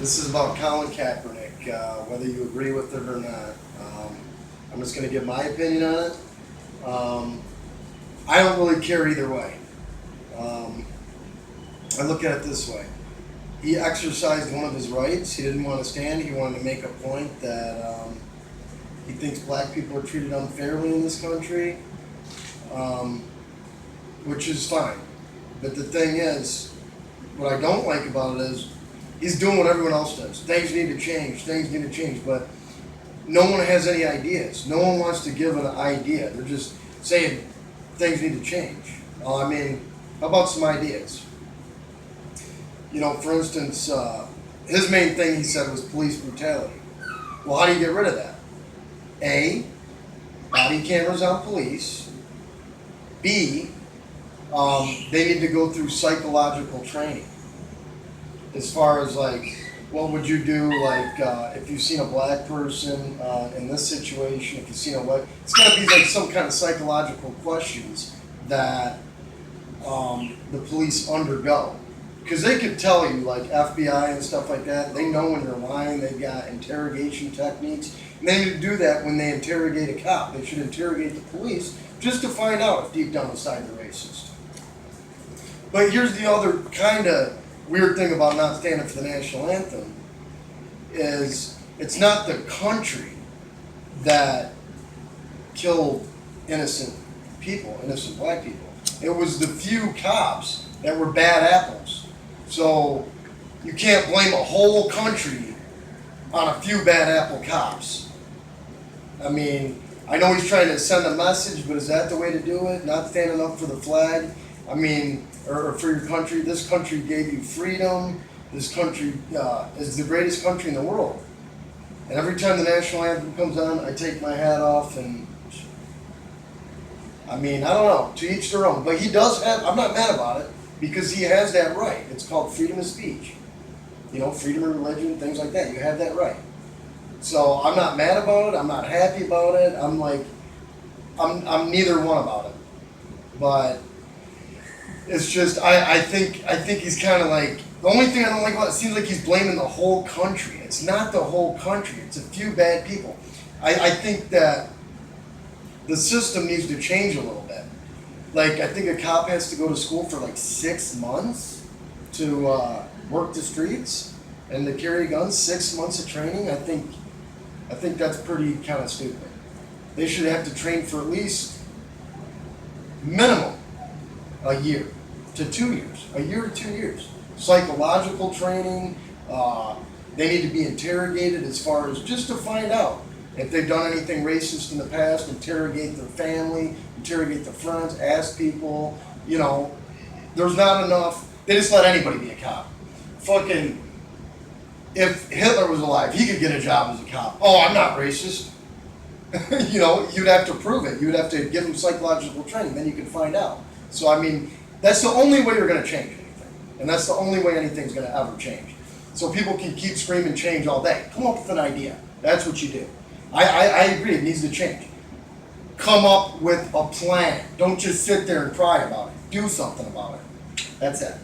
This is about Colin Kaepernick, whether you agree with it or not. I'm just going to give my opinion on it. I don't really care either way. I look at it this way. He exercised one of his rights. He didn't want to stand. He wanted to make a point that he thinks black people are treated unfairly in this country, which is fine. But the thing is, what I don't like about it is he's doing what everyone else does. Things need to change. Things need to change. But no one has any ideas. No one wants to give an idea. They're just saying things need to change. I mean, how about some ideas? You know, for instance, his main thing he said was police brutality. Well, how do you get rid of that? A, body cameras on police. B, they need to go through psychological training. As far as like, what would you do like if you've seen a black person in this situation, if you've seen a white, it's got to be like some kind of psychological questions that the police undergo. Because they could tell you, like FBI and stuff like that, they know when you're lying. They've got interrogation techniques. And they need to do that when they interrogate a cop. They should interrogate the police just to find out if deep down inside they're racist. But here's the other kind of weird thing about not standing for the national anthem is it's not the country that killed innocent people, innocent black people. It was the few cops that were bad apples. So you can't blame a whole country on a few bad apple cops. I mean, I know he's trying to send a message, but is that the way to do it? Not standing up for the flag? I mean, or for your country. This country gave you freedom. This country is the greatest country in the world. And every time the national anthem comes on, I take my hat off and, I mean, I don't know, to each their own. But he does have, I'm not mad about it, because he has that right. It's called freedom of speech. You know, freedom of religion, things like that. You have that right. So I'm not mad about it. I'm not happy about it. I'm like, I'm neither one about it. But it's just, I think he's kind of like, the only thing I don't like about it seems like he's blaming the whole country. It's not the whole country. It's a few bad people. I think that the system needs to change a little bit. Like, I think a cop has to go to school for like 6 months to work the streets and to carry guns. 6 months of training. I think that's pretty kind of stupid. They should have to train for at least minimum a year to 2 years. A year to 2 years. Psychological training. They need to be interrogated as far as just to find out if they've done anything racist in the past. Interrogate their family, interrogate their friends, ask people. You know, there's not enough. They just let anybody be a cop. Fucking, if Hitler was alive, he could get a job as a cop. Oh, I'm not racist. You know, you'd have to prove it. You'd have to give him psychological training. Then you could find out. So, I mean, that's the only way you're going to change anything. And that's the only way anything's going to ever change. So people can keep screaming change all day. Come up with an idea. That's what you do. I agree, it needs to change. Come up with a plan. Don't just sit there and cry about it. Do something about it. That's it.